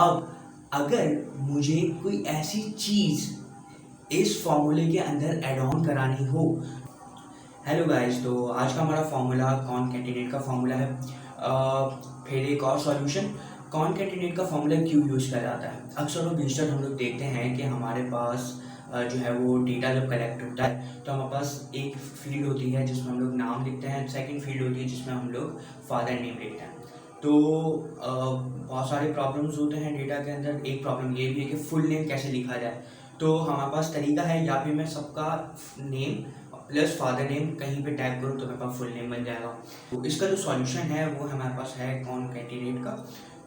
अब अगर मुझे कोई ऐसी चीज़ इस फॉर्मूले के अंदर ऐड ऑन करानी हो। हेलो गाइस, तो आज का हमारा फॉर्मूला कॉनकैटिनेट का फॉर्मूला है। फिर एक और सॉल्यूशन, कॉनकैटिनेट का फॉर्मूला क्यों यूज़ किया जाता है। अक्सर और बेशतर हम लोग देखते हैं कि हमारे पास जो है वो डेटा जब कलेक्ट होता है तो हमारे पास एक फील्ड होती है जिसमें हम लोग नाम लिखते हैं, सेकंड फील्ड होती है जिसमें हम लोग फादर नेम लिखते हैं। तो बहुत सारे प्रॉब्लम्स होते हैं डेटा के अंदर। एक प्रॉब्लम ये भी है कि फुल नेम कैसे लिखा जाए। तो हमारे पास तरीका है, या फिर मैं सबका नेम प्लस फादर नेम कहीं पे टाइप करूँ तो मेरे पास फुल नेम बन जाएगा। तो इसका जो सॉल्यूशन है वो हमारे पास है कॉनकैटिनेट का,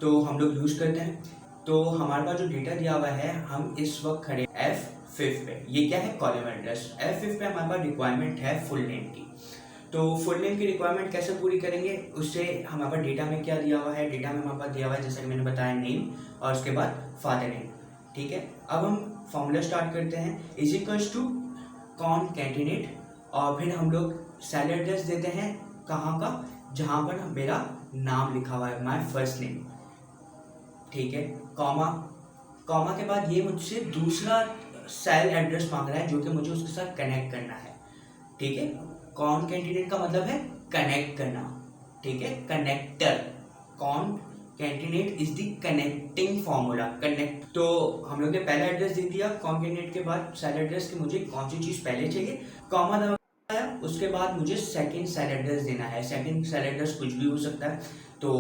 तो हम लोग यूज़ करते हैं। तो हमारे पास जो डेटा दिया हुआ है, हम इस वक्त खड़े F5 पे। ये क्या है? Column address. F5 पे हमारे पास रिक्वायरमेंट है फुल नेम की। तो फुल नेम की रिक्वायरमेंट कैसे पूरी करेंगे, उससे हमारे पास डेटा में क्या दिया हुआ है। डेटा में हमारे पास दिया हुआ है, जैसे कि मैंने बताया, नेम और उसके बाद फादर नेम। ठीक है, अब हम फॉर्मूला स्टार्ट करते हैं। इज इक्वल्स टू कॉनकैटिनेट, और फिर हम लोग सेल एड्रेस देते हैं कहाँ का, जहाँ पर मेरा नाम लिखा हुआ है, माय फर्स्ट नेम। ठीक है, कॉमा, कॉमा के बाद ये मुझसे दूसरा सेल एड्रेस मांग रहा है जो कि मुझे उसके साथ कनेक्ट करना है। ठीक है, कॉनकैटिनेट का मतलब है कनेक्ट करना। ठीक है, connector. Concatenate is the connecting formula, connect. तो हम लोग ने पहला एड्रेस दे दिया कॉनकैटिनेट के बाद सेल एड्रेस की मुझे कौन सी चीज़ पहले चाहिए, कॉमा दबाया। उसके बाद मुझे सेकंड सेल एड्रेस देना है। सेकंड सेल एड्रेस कुछ भी हो सकता है। तो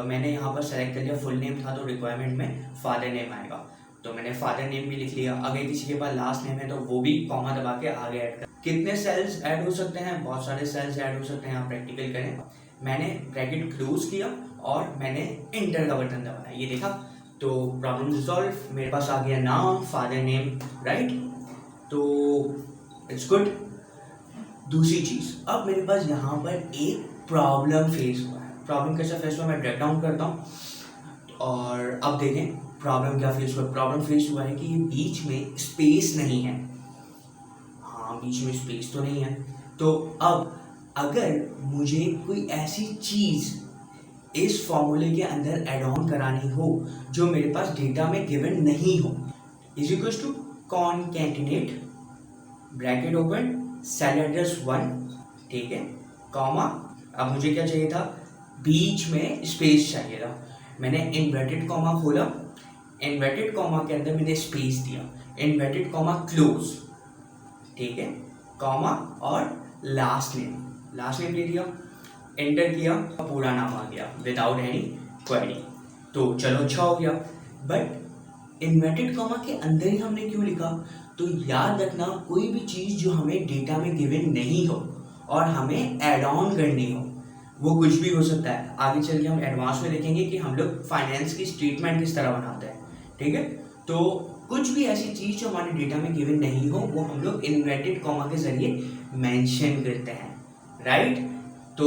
मैंने यहाँ पर सेलेक्ट कर लिया, फुल नेम था तो रिक्वायरमेंट में फादर नेम आएगा, तो मैंने फादर नेम भी लिख लिया। अगर किसी के पास लास्ट नेम है तो वो भी कॉमा दबा के आगे ऐड कर। कितने सेल्स ऐड हो सकते हैं? बहुत सारे सेल्स ऐड हो सकते हैं, आप प्रैक्टिकल करें। मैंने ब्रैकेट क्लोज किया और मैंने एंटर का बटन दबाया, ये देखा, तो प्रॉब्लम रिजॉल्व। मेरे पास आ गया नाम, फादर नेम, राइट। तो इट्स गुड। दूसरी चीज़, अब मेरे पास यहाँ पर एक प्रॉब्लम फेस हुआ है। प्रॉब्लम कैसा फेस हुआ, मैं ब्रेक डाउन करता हूँ और अब देखें प्रॉब्लम क्या फेस हुआ। प्रॉब्लम फेस हुआ है कि ये बीच में स्पेस नहीं है। हाँ, बीच में स्पेस तो नहीं है। तो अब अगर मुझे कोई ऐसी चीज़ इस फॉर्मूले के अंदर ऐड ऑन करानी हो जो मेरे पास डेटा में गिवन नहीं हो, is equals to concatenate, bracket open, cell address 1, ठीक है, कॉमा। अब मुझे क्या चाहिए था? बीच में स्पेस चाहिए था। मैंने इन्वर्टेड कॉमा खोला, इन्वर्टेड कॉमा के अंदर मैंने स्पेस दिया, इन्वर्टेड कॉमा क्लोज, ठीक है, कॉमा और लास्ट नेम दे दिया, एंटर किया, पूरा नाम आ गया विदाउट एनी क्वेरी। तो चलो, अच्छा हो गया। बट इन्वर्टेड कॉमा के अंदर ही हमने क्यों लिखा? तो याद रखना, कोई भी चीज़ जो हमें डेटा में गिवन नहीं हो और हमें ऐड ऑन करनी हो, वो कुछ भी हो सकता है। आगे चल के हम एडवांस में देखेंगे कि हम लोग फाइनेंस की स्टेटमेंट किस तरह बनाते हैं। ठीक है, तो कुछ भी ऐसी चीज़ जो हमारे डेटा में गिवन नहीं हो वो हम लोग इन्वर्टेड कॉमा के जरिए मेंशन करते हैं, राइट। तो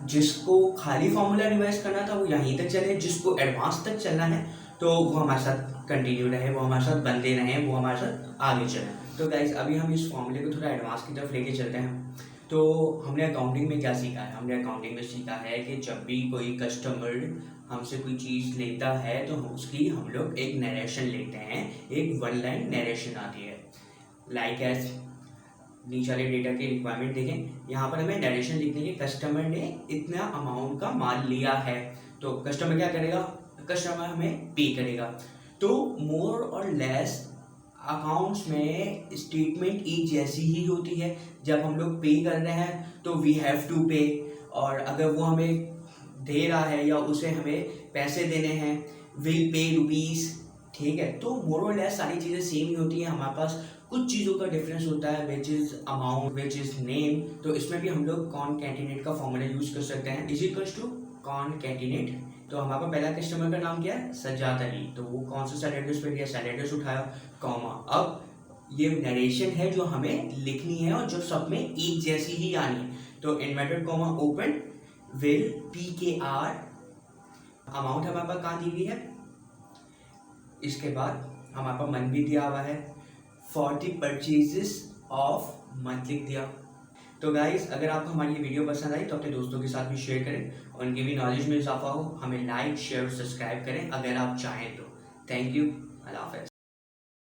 जिसको खाली फॉर्मूला रिवाइज करना था वो यहीं तक चले, जिसको एडवांस तक चलना है तो वो हमारे साथ कंटिन्यू रहे, वो हमारे साथ बनते रहें, वो हमारे साथ आगे चले। तो गाइज, अभी हम इस फॉर्मूले को थोड़ा एडवांस की तरफ लेके चलते हैं। तो हमने अकाउंटिंग में क्या सीखा है? हमने अकाउंटिंग में सीखा है कि जब भी कोई कस्टमर हमसे कोई चीज़ लेता है तो उसकी हम लोग एक नरेशन लेते हैं, एक 1 लाइन नरेशन आती है। लाइक एज नीचे वाले डेटा की रिक्वायरमेंट देखें, यहाँ पर हमें नरेशन लिखने के, कस्टमर ने इतना अमाउंट का माल लिया है, तो कस्टमर क्या करेगा? कस्टमर हमें पे करेगा। तो मोर और लेस अकाउंट्स में स्टेटमेंट एक जैसी ही होती है। जब हम लोग पे कर रहे हैं तो वी हैव टू पे, और अगर वो हमें दे रहा है या उसे हमें पैसे देने हैं, विल पे रुपीज़। ठीक है, तो मोर और लेस सारी चीज़ें सेम ही होती हैं। हमारे पास कुछ चीज़ों का डिफरेंस होता है, which is amount, which is name. तो इसमें भी हम लोग कॉनकैटिनेट का फॉर्मूला यूज़ कर सकते हैं, इज इक्वल्स टू कॉनकैटिनेट। तो हमारा पहला कस्टमर का नाम क्या है? सज्जाद अली। तो वो कौन सा सेल एड्रेस पे दिया? सेल एड्रेस उठाया, कॉमा। अब ये नरेशन है जो हमें लिखनी है और जो सब में एक जैसी ही आनी है। तो inverted comma open, will PKR, amount हमारे पास कहाँ दी हुई है? इसके बाद हमारे पास मन भी दिया हुआ है, 40 परचेजेस ऑफ मंथ लिख दिया। तो गाइस, अगर आपको हमारी ये वीडियो पसंद आई तो अपने दोस्तों के साथ भी शेयर करें, उनकी भी नॉलेज में इजाफा हो। हमें लाइक शेयर और सब्सक्राइब करें अगर आप चाहें तो। Thank you. अल्लाह हाफ़िज़।